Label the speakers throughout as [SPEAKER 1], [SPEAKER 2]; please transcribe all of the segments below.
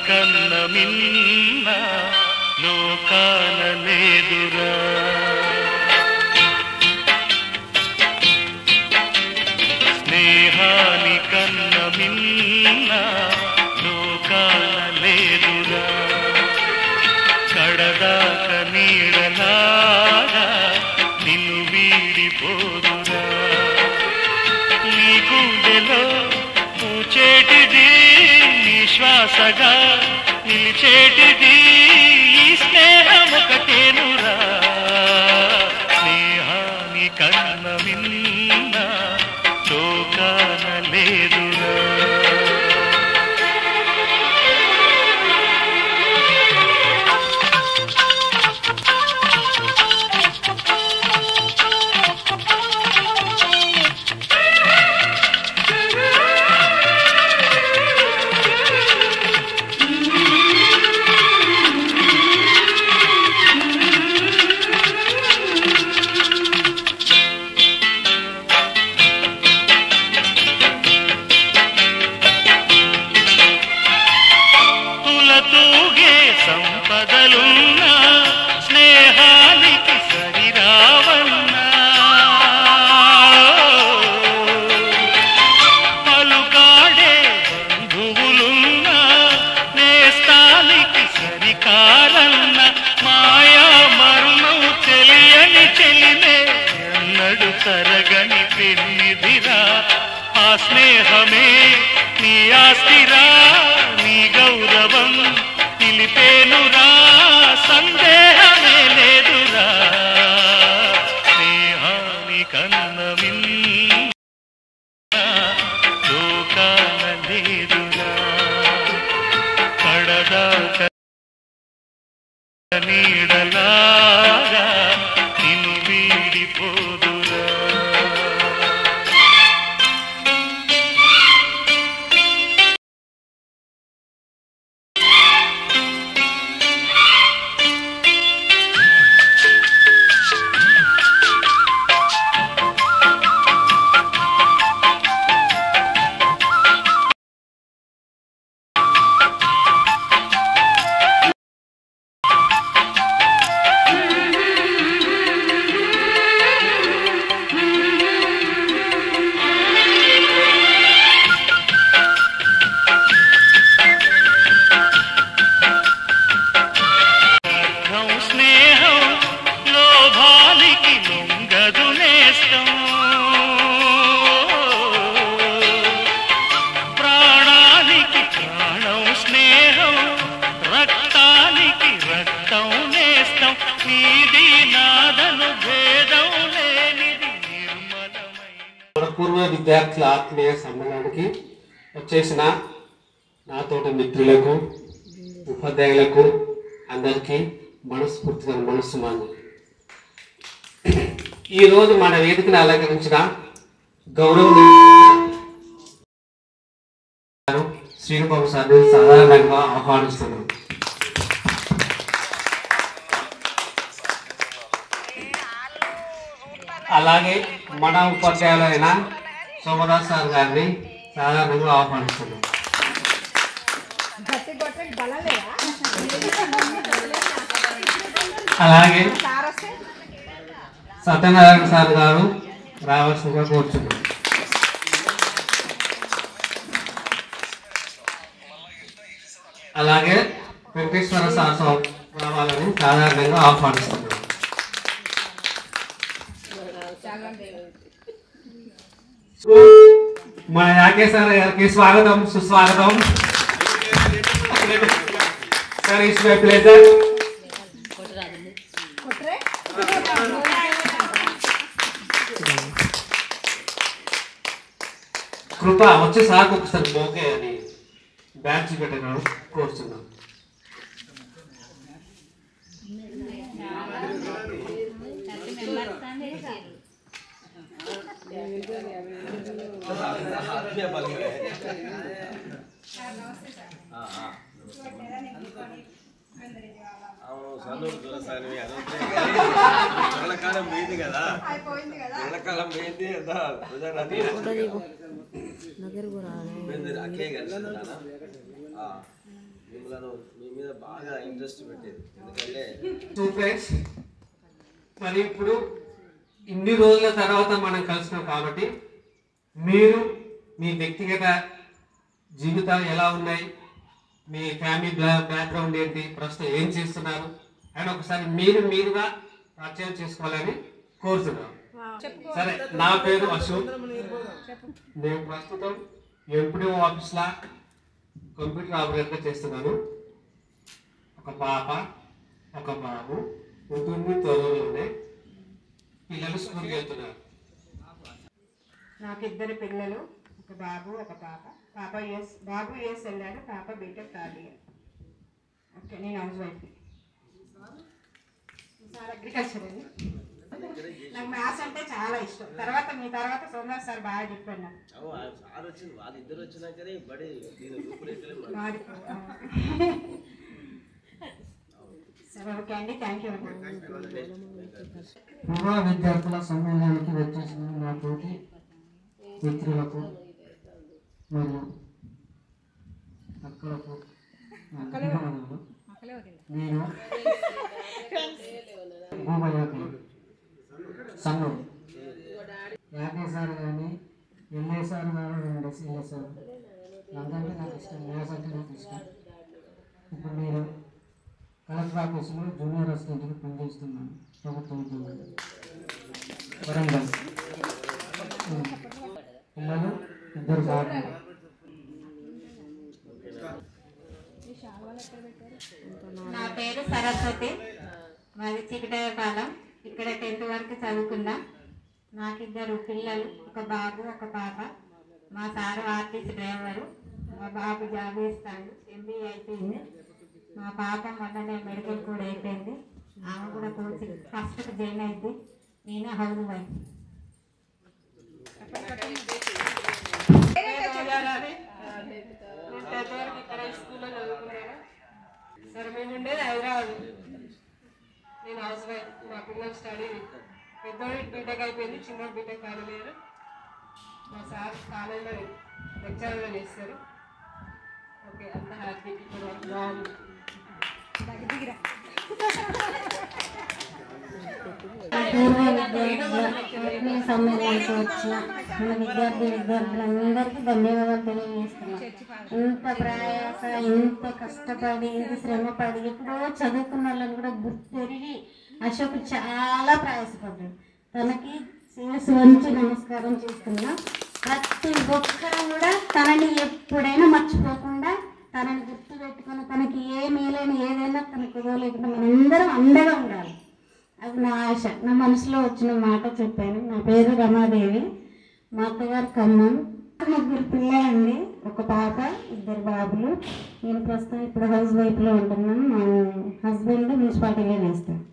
[SPEAKER 1] కన్న మిన్న లోకాన లేదురా. స్నేహాని కన్న మిన్న లోకాన లేదురా. కడదాక నీడలాగా నిన్ను వీడిపోదురా. నీ గుండెలో పూచేటిది శ్వాసగా నిలిచేటిది ఈ స్నేహం ఒకటేనురా. స్నేహాని కన్న మిన్న లోకాన లేదురా. సంపదలున్నా స్నేహానికి సరిరావన్నా. పలుకాడే బంధువులున్నా నేస్తానికి సరికారన్న. మాయా మరుణం తెలియని చెలినే ఎన్నడు తరగని పెన్నిదిరా. ఆ స్నేహమే నీ ఆస్తిరా, నీ గౌరవం నిలిపేనురా. సందేహమే లేదురా. స్నేహాని కన్న మిన్న లోకాన లేదురా. కడదాక నీడలాగా నిన్ను వీడిపోదురా.
[SPEAKER 2] పూర్వ విద్యార్థుల ఆత్మీయ సమ్మేళనానికి వచ్చేసిన నాతోటి మిత్రులకు ఉపాధ్యాయులకు అందరికీ మనస్ఫూర్తిగా మనస్సుమాను. ఈరోజు మన వేదికను అలంకరించిన గౌరవనీయులు శ్రీనుబాబు సార్ని సాధారణంగా ఆహ్వానిస్తున్నాను. అలాగే మన ఉపాధ్యాయులైన సోమదాస్ సార్ గారిని సాధారణంగా ఆహ్వానిస్తున్నాం. అలాగే సత్యనారాయణ సార్ గారు రావాల్సిందిగా కోరుచున్నాం. అలాగే వెంకటేశ్వర సార్ రావాలని సాధారణంగా ఆహ్వానిస్తున్నాం. మన యాకేశ్వర గారికి స్వాగతం సుస్వాగతం. Sir it's my pleasure. Krupa వచ్చే సార్ ఒకసారి మోకే అని బ్యాచ్ పెట్టడం కోరుతున్నాం.
[SPEAKER 3] కాలం పోయింది కదా, కాలం పోయింది మిమ్మల్ని మీ మీద బాగా ఇంట్రెస్ట్ పెట్టేది. ఎందుకంటే
[SPEAKER 2] సో ఫ్రెండ్స్, మరి ఇప్పుడు ఇన్ని రోజుల తర్వాత మనం కలిసినాం కాబట్టి మీరు మీ వ్యక్తిగత జీవితాలు ఎలా ఉన్నాయి, మీ ఫ్యామిలీ బ్యాక్గ్రౌండ్ ఏంటి, ప్రస్తుతం ఏం చేస్తున్నారు అని ఒకసారి మీరుగా పరిచయం చేసుకోవాలని కోరుతున్నాను. సరే, నా పేరు అశోక్. నేను ప్రస్తుతం ఎంపీడీఓ ఆఫీస్లో కంప్యూటర్ ఆపరేటర్గా చేస్తున్నాను. ఒక పాప ఒక బాబు, ఉంటుంది త్వరలోనే పిల్లలు స్కూల్కి వెళ్తున్నారు.
[SPEAKER 4] నాకు 2 పిల్లలు, ఒక బాబు ఒక పాప. బాబు యూఎస్ వెళ్ళాడు, పాప బీటెక్ థర్డ్ ఇయర్. ఓకే, నేను హౌస్ వైఫ్. సార్ అగ్రికల్చర్ అండి. నాకు మ్యాథ్స్ అంటే చాలా ఇష్టం. మీ తర్వాత సోమవారం సార్ బాగా చెప్పాను నాకు.
[SPEAKER 3] సార్ వచ్చింది, వాళ్ళిద్దరు వచ్చినాకనే బడి
[SPEAKER 4] సరే, ఓకే అండి, థ్యాంక్ యూ అండి.
[SPEAKER 5] పూర్వ విద్యార్థుల సమ్మేళనానికి వచ్చేసిన నా తోటి మిత్రులకు మరియు అక్కలకు నేను భూమయాకి సన్ను యాకే సార్ కానీ ఎంఏ సార్ కానీ ఎస్ఏ సార్ అందరికీ నాకు ఇష్టం, మ్యాథ్స్ అంటే నాకు ఇష్టం. ఇప్పుడు నేను కలెక్టర్ ఆఫీసులో జూనియర్ అసిస్టెంట్గా పనిచేస్తున్నాను, ప్రభుత్వ ఉద్యోగం, వరంగల్. పిల్లలు 2 బాబులు.
[SPEAKER 4] నా పేరు సరస్వతి, మాది చికటయ్యపాలెం. ఇక్కడ 10th వరకు చదువుకున్నా. నాకు 2 పిల్లలు, ఒక బాబు ఒక పాప. మా సారు ఆర్టీసీ డ్రైవరు, మా బాబు జాబ్ చేస్తాడు, MBA అయిపోయింది. మా పాప మొన్ననే మెడికల్ కూడా అయిపోయింది, ఆమె కూడా కోచింగ్ ఫస్ట్కి జాయిన్ అయింది. నేను హౌస్ వైఫ్. ఇక్కడ స్కూల్లో చదువుకున్నాను. సరే, మేము ఉండేది హైదరాబాద్. నేను హౌస్ వైఫ్. మా పిల్లలు స్టడీ, పెద్దోడు బీటెక్ అయిపోయింది, చిన్నోడు బీటెక్ కాలేరు. మా సార్ కాలేజీలో లెక్చరర్గా చేస్తారు. ఓకే, అంత హ్యాపీ. ఇప్పుడు బాగుంది.
[SPEAKER 6] సమ్మేళనానికి వచ్చిన మన విద్యార్థులందరికీ ధన్యవాదాలు తెలియజేస్తున్నాం. ఇంత ప్రయాస, ఇంత కష్టపడి, ఇంత శ్రమపడి ఎప్పుడో చదువుకున్న వాళ్ళని కూడా గుర్తెరిగి అశోక్ చాలా ప్రయాసపడ్డాడు. తనకి శిరస్సు వంచి నమస్కారం చేస్తున్నా. ప్రతి ఒక్కరు కూడా తనని ఎప్పుడైనా మర్చిపోకుండా, తనని గుర్తు పెట్టుకొని, తనకి ఏ మేలైనా ఏదైనా తనకు కుదవలేకుండా మనందరం అండగా ఉండాలి. అది నా ఆశ. నా మనసులో వచ్చిన మాట చెప్పాను. నా పేరు రమాదేవి, మా అత్తగారు ఖమ్మం. 3 పిల్లలండి, ఒక పాప 2 బాబులు. నేను ప్రస్తుతం ఇప్పుడు హౌస్ వైఫ్లో ఉంటున్నాను. మా హస్బెండ్ మున్సిపాలిటీలో వేస్తాను.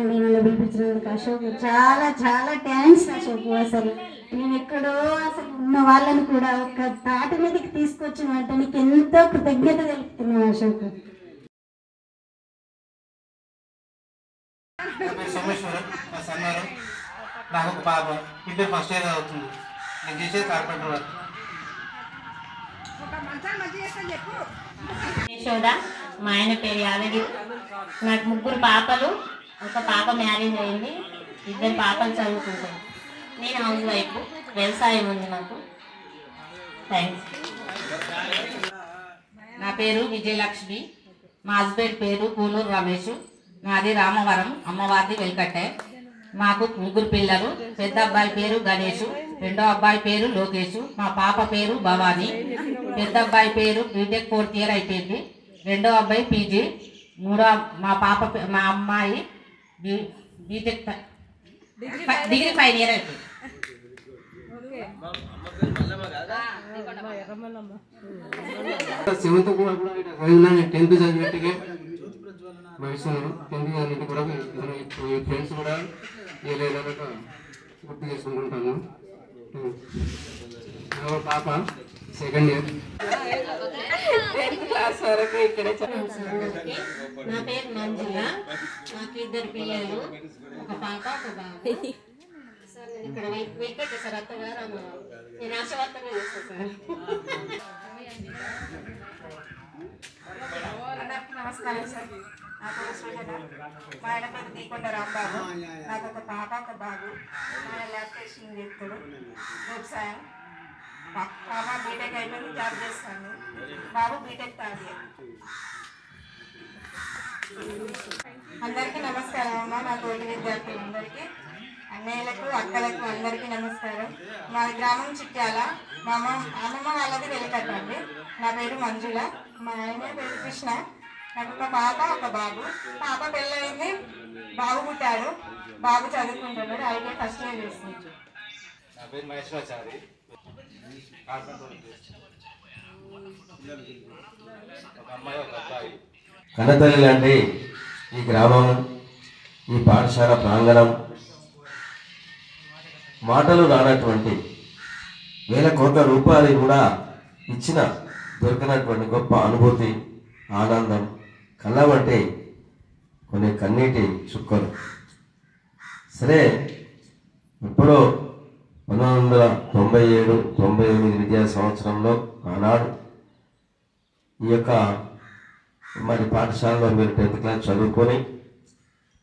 [SPEAKER 6] నేను పిలిపించినందుకు అశోక్ చాలా చాలా థ్యాంక్స్ అశోక్. అసలు నేను ఎక్కడో అసలు ఉన్న వాళ్ళని కూడా ఒక తాటి మీదకి తీసుకొచ్చిన అంటే నీకు ఎంతో కృతజ్ఞత తెలుపుతున్నాను అశోక్.
[SPEAKER 2] సోమేశ్వరం, మా సన్నారు. నాకు ఒక పాప, ఇంటర్ ఫస్ట్ ఇయర్ అవుతుంది. నేను చేసేది కార్పెంటర్ వర్క్.
[SPEAKER 6] యశోద, మా ఆయన పేరు యాదగిరి. నాకు 3 పాపలు, ఒక పాప మ్యారేజ్ అయింది, 2 పాపలు చదువుకుంటాను. నేను హౌస్ వైఫ్, వ్యవసాయం ఉంది నాకు. థ్యాంక్స్.
[SPEAKER 7] నా పేరు విజయలక్ష్మి, మా హస్బెండ్ పేరు పూలూరు రమేష్, నాది రామవరం, అమ్మవారిది వెల్కట్టే. మాకు 3 పిల్లలు. పెద్ద అబ్బాయి పేరు గణేష్, రెండో అబ్బాయి పేరు లోకేష్, మా పాప పేరు భవాని. పెద్ద అబ్బాయి పేరు బీటెక్ 4th ఇయర్ అయిపోయింది, రెండో అబ్బాయి పీజీ, మా అమ్మాయి బీటెక్ డిగ్రీ 5th ఇయర్ అయిపోయింది.
[SPEAKER 2] సెవెంత్ కూడా చదివినా, 10th చదివేట్టుగా వయసులో 10th చదివేట్టు కూడా ఫ్రెండ్స్ కూడా ఏలేదాకా గుర్తు చేసుకుంటుంటాను. పాప 2nd ఇయర్.
[SPEAKER 6] నా పేరు మంజుల, నాకు 2 పిల్లలు, ఒక పాప ఒక బాబు. సార్ నేను ఇక్కడ వెల్కట్టే సార్, అత్తగారు అమ్మవారు. నేను ఆశవర్తంగా చేస్తాను సార్.
[SPEAKER 4] నమస్కారం సార్. నా పేరు సృజన. మా ఆయన పేరు దీకొండ రాంబాబు. నాకు ఒక పాప ఒక బాబు. మా ఆయన ల్యాబ్ టెస్టింగ్ చేస్తాడు, వ్యవసాయం. పాప బీటెక్ అయిపోయింది, జాబ్ చేస్తాను. బాబు బీటెక్ థర్డ్ ఇయర్. అందరికీ నమస్కారం అమ్మ. నా తోటి విద్యార్థులందరికీ, అన్నయ్యలకు అక్కలకు అందరికీ నమస్కారం. మా గ్రామం చిట్యాల. మా అమ్మమ్మ వాళ్ళది వెలికట్టండి. నా పేరు మంజుల. మా ఆయన పేరు కృష్ణ. నాకు ఒక పాప ఒక బాబు. పాప పెళ్ళయింది, బాబు పుట్టాడు. బాబు చదువుకుంటున్నాడు, ఐటీ ఫస్ట్ ఇయర్ చేస్తున్నాడు.
[SPEAKER 2] నా పేరు మహేశ్వరాచారి. ఒక అమ్మాయి ఒక అబ్బాయి.
[SPEAKER 3] కన్నతల్లి లాంటి ఈ గ్రామం, ఈ పాఠశాల ప్రాంగణం, మాటలు రానటువంటి వేల కోట్ల రూపాయలు కూడా ఇచ్చిన దొరికినటువంటి గొప్ప అనుభూతి, ఆనందం, కళ్ళవంటి కొన్ని కన్నీటి చుక్కలు. సరే, ఎప్పుడో 1997-98 విద్యా సంవత్సరంలో ఆనాడు ఈ యొక్క మరి పాఠశాలలో మీరు 10th క్లాస్ చదువుకొని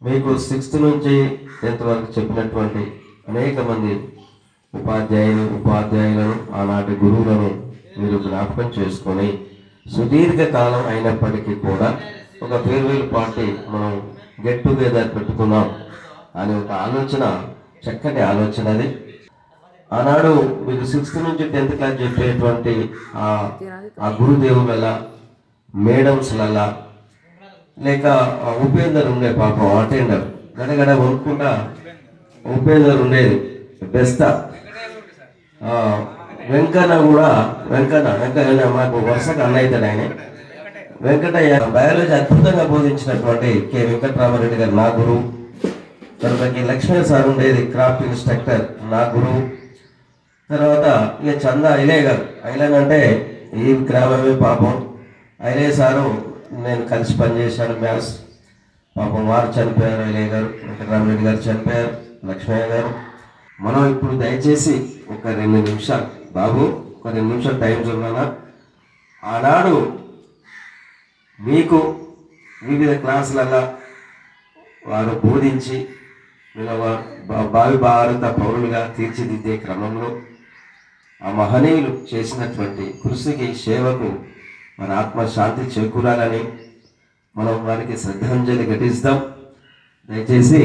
[SPEAKER 3] మీకు 6th నుంచి 10th వరకు చెప్పినటువంటి అనేక మంది ఉపాధ్యాయులను ఆనాటి గురువులను మీరు జ్ఞాపకం చేసుకొని సుదీర్ఘ కాలం అయినప్పటికీ కూడా ఒక ఫేర్వెల్ పార్టీ మనం గెట్ టుగెదర్ పెట్టుకున్నాం అనే ఒక ఆలోచన, చక్కటి ఆలోచన అది. ఆనాడు మీకు 6th నుంచి 10th క్లాస్ చెప్పేటువంటి ఆ గురుదేవుల మేడమ్స్లలా లేక ఉపేందర్ ఉండే పాపం అటెండర్ గడగడ కొనుక్కుంటా ఉపేందర్ ఉండేది బెస్తా. వెంకన్న కూడా వెంకన్న మాకు వరుసగా అన్న అవుతాడు. ఆయన వెంకటయ్య బయాలజీ అద్భుతంగా బోధించినటువంటి కె వెంకటరామారెడ్డి గారు నా గురువు. తర్వాత లక్ష్మీ సార్ ఉండేది క్రాఫ్ట్ ఇన్స్ట్రక్టర్, నా గురువు. తర్వాత ఇక చందా ఐలే గారు. ఐలన్ అంటే ఈ గ్రామమే పాపం. ఐలే సారు నేను కలిసి పనిచేశాను మ్యాథ్స్. పాపం వారు చనిపోయారు. ఐలే గారు, వెంకటరామరెడ్డి గారు చనిపోయారు, లక్ష్మయ్య గారు. మనం ఇప్పుడు దయచేసి ఒక 2 నిమిషాలు బాబు, ఒక 2 నిమిషాలు టైం చూడాలా. ఆనాడు మీకు వివిధ క్లాసులలో వారు బోధించి భావి భారత పౌరులుగా తీర్చిదిద్దే క్రమంలో ఆ మహనీయులు చేసినటువంటి కృషికి, సేవకు మన ఆత్మశాంతి చేకూరాలని మనం వారికి శ్రద్ధాంజలి ఘటిస్తాం. దయచేసి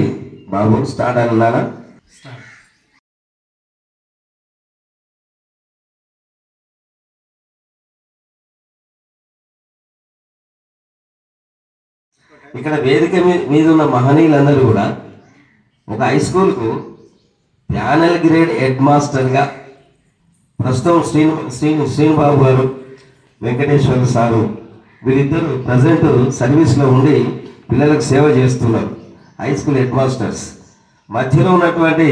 [SPEAKER 3] బాబు స్టార్ట్ అన్నానా? ఇక్కడ వేదిక మీద ఉన్న మహనీయులందరూ కూడా ఒక హై స్కూల్కు ప్యానల్ గ్రేడ్ హెడ్ మాస్టర్గా ప్రస్తుతం శ్రీనిబాబు గారు, వెంకటేశ్వర సారు వీరిద్దరు ప్రజెంట్ సర్వీస్లో ఉండి పిల్లలకు సేవ చేస్తున్నారు, హై స్కూల్ హెడ్ మాస్టర్స్. మధ్యలో ఉన్నటువంటి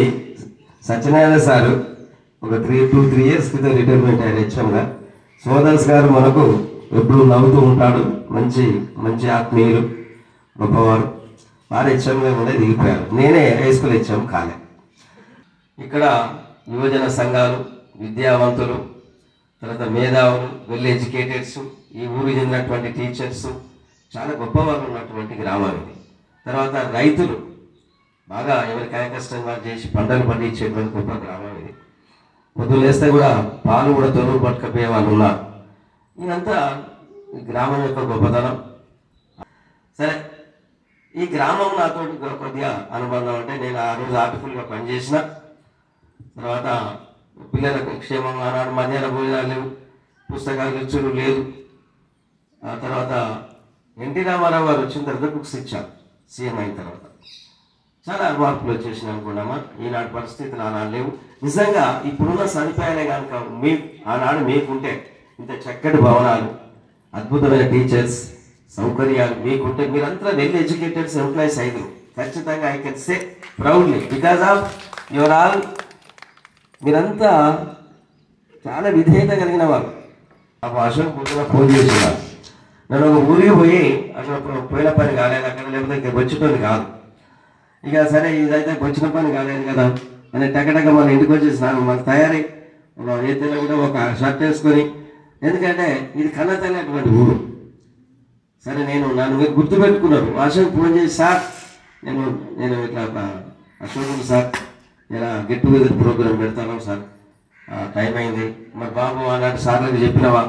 [SPEAKER 3] సత్యనారాయణ సారు ఒక 2-3 ఇయర్స్ క్రితం రిటైర్మెంట్ అయిన హెచ్ఎంగా. సోదర్స్ గారు మనకు ఎప్పుడు నవ్వుతూ ఉంటాడు, మంచి ఆత్మీయులు, గొప్పవారు. వారు హెచ్ఎంగా కూడా దిగిపోయారు. నేనే హై స్కూల్ హెచ్ఎం కాలే. ఇక్కడ యువజన సంఘాలు, విద్యావంతులు, తర్వాత మేధావులు, వెల్ ఎడ్యుకేటెడ్స్, ఈ ఊరు చెందినటువంటి టీచర్స్, చాలా గొప్పవారు ఉన్నటువంటి గ్రామం ఇది. తర్వాత రైతులు బాగా ఎవరి కష్టంగా చేసి పంటలు పండించేటువంటి గొప్ప గ్రామం ఇది. పొద్దున్న లేస్తే కూడా పాలు కూడా తొలుగు పట్టుకపోయే వాళ్ళు ఉన్నారు. ఇదంతా ఈ గ్రామం యొక్క గొప్పతనం. సరే, ఈ గ్రామం నాతో కొద్దిగా అనుబంధం అంటే నేను ఆ రోజు ఆర్టిఫుల్గా పనిచేసిన తర్వాత పిల్లలకు క్షేమం, ఆనాడు మధ్యాహ్న భోజనాలు లేవు, పుస్తకాలు ఇచ్చుడు లేదు. ఆ తర్వాత ఎన్టీ రామారావు గారు వచ్చిన తర్వాత బుక్స్ ఇచ్చారు. సీఎం అయిన తర్వాత చాలా మార్పులు వచ్చేసినాయి అనుకున్నామా. ఈనాటి పరిస్థితులు ఆనాడు లేవు. నిజంగా ఇప్పుడున్న సదుపాయాలే కనుక ఆనాడు మీకుంటే ఇంత చక్కటి భవనాలు, అద్భుతమైన టీచర్స్, సౌకర్యాలు మీకుంటే మీరంతా వెల్ ఎడ్యుకేటెడ్స్ ఎంప్లాయీస్ అయ్యారు. ఖచ్చితంగా I can say proudly because of your all. మీరంతా చాలా విధేయత కలిగిన వారు. ఆ అశోక్ పొద్దున ఫోన్ చేసినారు. నన్ను ఒక ఊరికి పోయి అక్కడ పోయిన పని కాలేదు అక్కడ, లేకపోతే ఇక్కడ వచ్చినోని కాదు. ఇక సరే ఇదైతే వచ్చిన పని కాలేదు కదా అని టకటక మన ఇంటికి వచ్చేసినాను. మనకు తయారై ఏదైనా కూడా ఒక షర్ట్ వేసుకొని, ఎందుకంటే ఇది కన్నతల్లి అటువంటి ఊరు. సరే నన్ను మీరు గుర్తుపెట్టుకున్నారు. అశోక్ ఫోన్ చేసి సార్ నేను ఇట్లా అశోక్ సార్ ఇలా గెట్ టుగెదర్ ప్రోగ్రామ్ పెడతాను సార్, టైం అయింది. మరి బాబు అలాంటి సార్లకు చెప్పినవా?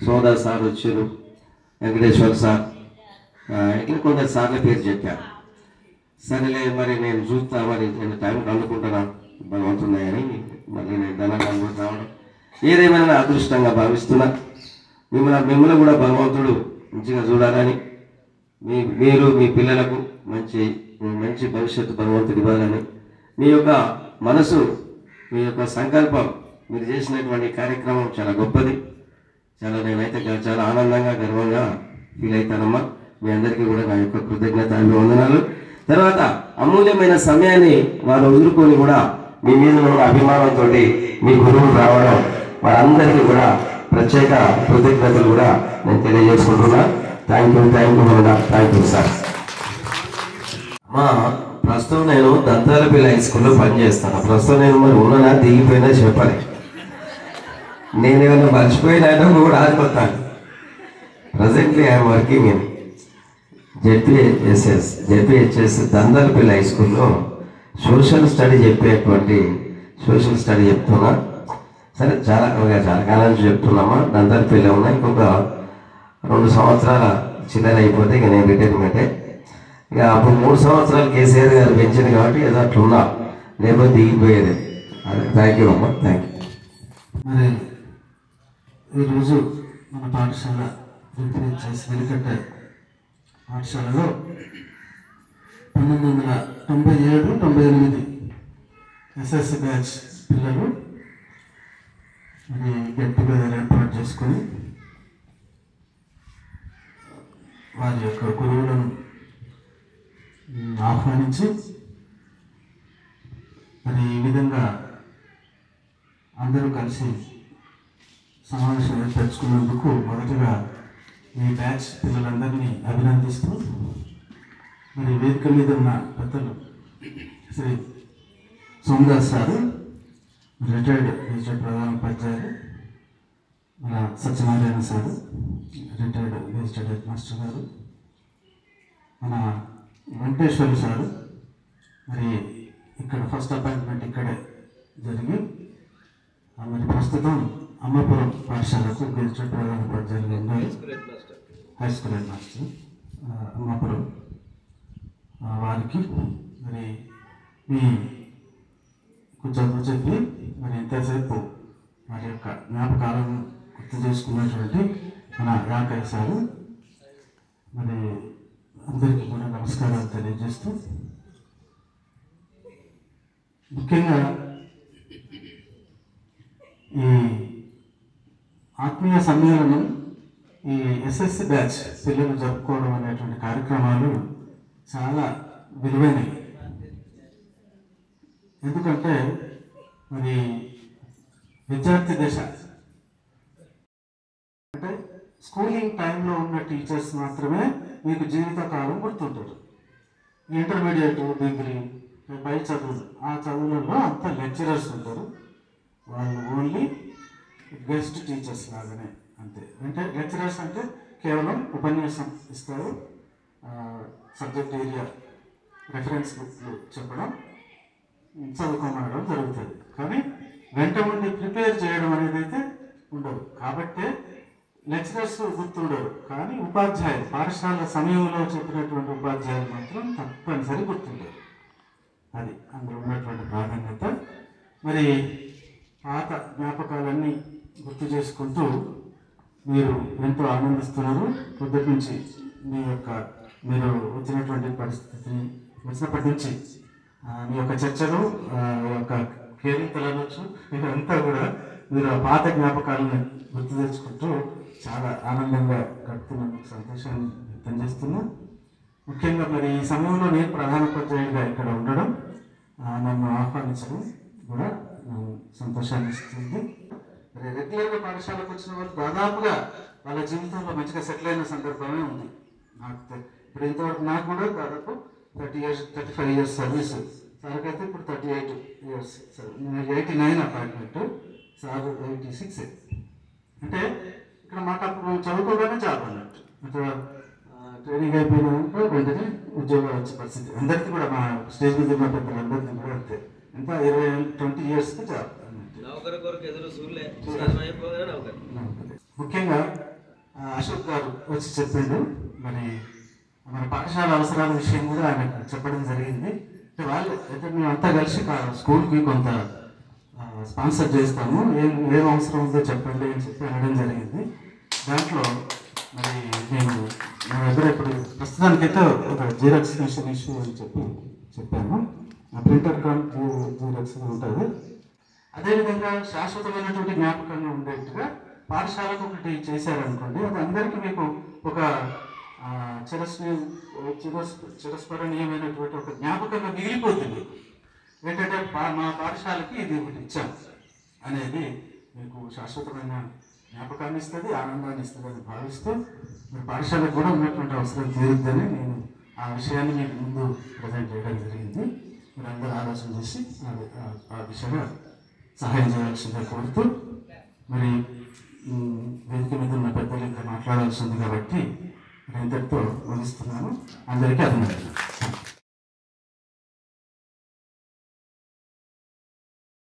[SPEAKER 3] సోదర్ సార్ వచ్చారు, వెంకటేశ్వర్ సార్, ఇట్లా కొందరు సార్ల పేరు చెప్పారు. సరేలే మరి నేను చూస్తా, మరి నేను టైంకి అందుకుంటున్నా భగవంతున్నాయని మళ్ళీ నేను ధనంగా అనుకుంటూ రావడం ఏదేమైనా నా అదృష్టంగా భావిస్తున్నా. మిమ్మల్ని కూడా భగవంతుడు మంచిగా చూడాలని, మీరు మీ పిల్లలకు మంచి భవిష్యత్తు భగవంతుడు ఇవ్వాలని, మీ యొక్క మనసు, మీ యొక్క సంకల్పం, మీరు చేసినటువంటి కార్యక్రమం చాలా గొప్పది. నేనైతే చాలా ఆనందంగా గర్వంగా ఫీల్ అవుతానమ్మా. మీ అందరికీ కూడా నా యొక్క కృతజ్ఞత అభివందనాలు. తర్వాత అమూల్యమైన సమయాన్ని వారు వదులుకొని కూడా మీ మీద ఉన్న అభిమానంతో మీ గురువులు రావడం, వారందరికీ కూడా ప్రత్యేక కృతజ్ఞతలు కూడా నేను తెలియజేసుకుంటున్నా. Thank you sir. ప్రస్తుతం నేను దంతాలపల్లి హై స్కూల్లో పనిచేస్తాను. ప్రస్తుతం నేను మరి ఉన్నానా దిగిపోయినా చెప్పాలి. నేనేమైనా మర్చిపోయినా కూడా ఆగిపోతాను. Presently I'm working in ZPHS Dantalapalli high స్కూల్లో సోషల్ స్టడీ చెప్తున్నా. సరే చాలా కాలం నుంచి చెప్తున్నామా. దంతాలపల్లి ఉన్నాయి, ఇంకొక 2 సంవత్సరాల చిల్లర అయిపోతే ఇక నేను రిటైర్మెంటే. ఇక అప్పుడు 3 సంవత్సరాలు కేసీఆర్ గారు పెంచింది కాబట్టి ఏదో అట్లున్నా, లేకపోతే దిగిపోయేది. థ్యాంక్ యూ అమ్మా, థ్యాంక్ యూ.
[SPEAKER 2] మరి ఈరోజు మన పాఠశాల వెలికట్ట పాఠశాలలో 1997-98 ఎస్ఎస్సి బ్యాచ్ పిల్లలు మరి గెట్ టుగెదర్ ఏర్పాటు చేసుకొని వారి యొక్క గురువులను ఆహ్వానించి మరి ఈ విధంగా అందరూ కలిసి సమావేశం ఏర్పరచుకున్నందుకు మొదటగా మీ బ్యాచ్ పిల్లలందరినీ అభినందిస్తూ, మరి వేదిక మీద ఉన్న పెద్దలు శ్రీ సోమదాస్ సారు, రిటైర్డ్ ప్రధాన ఉపాధ్యాయులు, మన Satyanarayana sir, retired gazetted head master గారు, మన వెంకటేశ్వర సారు, మరి ఇక్కడ ఫస్ట్ అపాయింట్మెంట్ ఇక్కడే జరిగి మరి ప్రస్తుతం అమ్మాపురం పాఠశాలకు గెజిటెడ్ ప్రధాన ఉపాధ్యాయులుగా ఉన్నారు. High school head master Ammapuram వారికి మరి మీ చదువు చెప్పి మరి ఇంతసేపు వారి యొక్క జ్ఞాపకాలను గుర్తు చేసుకున్నటువంటి మన యాకయ్య సారు, మరి అందరికీ కూడా నమస్కారాలు తెలియజేస్తూ, ముఖ్యంగా ఈ ఆత్మీయ సమ్మేళనం, ఈ ఎస్ఎస్సి బ్యాచ్ పిల్లలు జరుపుకోవడం అనేటువంటి కార్యక్రమాలు చాలా విలువైనవి. ఎందుకంటే మరి విద్యార్థి దశ అంటే స్కూలింగ్ టైంలో ఉన్న టీచర్స్ మాత్రమే మీకు జీవితకాలం గుర్తుంటారు. ఇంటర్మీడియట్, డిగ్రీ, పై చదువులు, ఆ చదువులలో అంతా లెక్చరర్స్ ఉంటారు. వాళ్ళు ఓన్లీ గెస్ట్ టీచర్స్ లాగానే అంతే. అంటే లెక్చరర్స్ అంటే కేవలం ఉపన్యాసం ఇస్తారు, సబ్జెక్ట్ ఏరియా రెఫరెన్స్ బుక్లు చెప్పడం, చదువుకోమనడం జరుగుతుంది. కానీ వెంట ఉండి ప్రిపేర్ చేయడం అనేది అయితే ఉండదు. కాబట్టే లెక్చరర్స్ గుర్తుండరు, కానీ ఉపాధ్యాయులు పాఠశాల సమయంలో చెప్పినటువంటి ఉపాధ్యాయులు మాత్రం తప్పనిసరి గుర్తుంటారు. అది అందులో ఉన్నటువంటి ప్రాధాన్యత. మరి పాత జ్ఞాపకాలన్నీ గుర్తు చేసుకుంటూ మీరు ఎంతో ఆనందిస్తున్నారు. పొద్దుటి నుంచి మీరు వచ్చినటువంటి వచ్చినప్పటి నుంచి మీ యొక్క చర్చలు, యొక్క కేరింతలు అనొచ్చు, ఇదంతా కూడా మీరు ఆ పాత జ్ఞాపకాలను గుర్తు తెచ్చుకుంటూ చాలా ఆనందంగా గడుపుతున్నందుకు సంతోషాన్ని వ్యక్తం చేస్తున్నా. ముఖ్యంగా మరి ఈ సమయంలో నేను ప్రధానోపాధ్యాయుడిగా ఇక్కడ ఉండడం, నన్ను ఆహ్వానించడం కూడా సంతోషాన్ని ఇస్తుంది. మరి రెగ్యులర్గా పాఠశాలకు వచ్చిన వాళ్ళు దాదాపుగా వాళ్ళ జీవితంలో మంచిగా సెటిల్ అయిన సందర్భమే ఉంది. ఇప్పుడు ఇంతవరకు నాకు కూడా దాదాపు 35 years సర్వీస్. సార్కైతే ఇప్పుడు 38 years. 89 appointment, sir 86. అంటే ఇక్కడ మాకు అప్పుడు చదువుకోగానే జాబ్ అన్నట్టు. అంటే ట్రైనింగ్ అయిపోయినాక వెంటనే ఉద్యోగాలు వచ్చే పరిస్థితి అందరికీ కూడా మా స్టేజ్ మీద ఉన్న పెద్దలందరికీ కూడా అంతే. ఎంత 20 yearsకి జాబ్. ముఖ్యంగా అశోక్ గారు వచ్చి చెప్పిండు. మరి మన పాఠశాల అవసరాల విషయం కూడా ఆయన చెప్పడం జరిగింది. వాళ్ళు అయితే మేము అంతా కలిసి స్కూల్కి కొంత స్పాన్సర్ చేస్తాము, ఏం అవసరం ఉందో చెప్పండి అని చెప్పి అనడం జరిగింది. దాంట్లో మరి నేను నా దగ్గర ఇప్పుడు ప్రస్తుతానికైతే ఒక జిరాక్స్ మిషన్ ఇష్యూ అని చెప్పాను. ఆ ప్రింటర్ జిరాక్స్ ఉంటుంది. అదేవిధంగా శాశ్వతమైనటువంటి జ్ఞాపకంగా ఉండేట్టుగా పాఠశాలకు ఒకటి చేశారనుకోండి, అది అందరికీ మీకు ఒక చిరస్మరణీయమైనటువంటి ఒక జ్ఞాపకంగా మిగిలిపోతుంది. ఏంటంటే మా పాఠశాలకి ఇది ఒకటి ఇచ్చాం అనేది మీకు శాశ్వతమైన జ్ఞాపకాన్ని ఇస్తుంది, ఆనందాన్ని ఇస్తుంది అని భావిస్తూ మీరు పాఠశాలకు కూడా ఉన్నటువంటి అవసరం తీరుద్దని నేను ఆ విషయాన్ని మీకు ముందు ప్రజెంట్ చేయడం జరిగింది. మీరు అందరూ ఆలోచన చేసి ఆ విషయంగా సహాయం చేయాల్సిందిగా కోరుతూ, మరి వేదిక మీద ఉన్న పెద్దలు ఇంకా మాట్లాడాల్సింది కాబట్టి ఇంతటితో ముగిస్తున్నాను. అందరికీ అభినందనలు.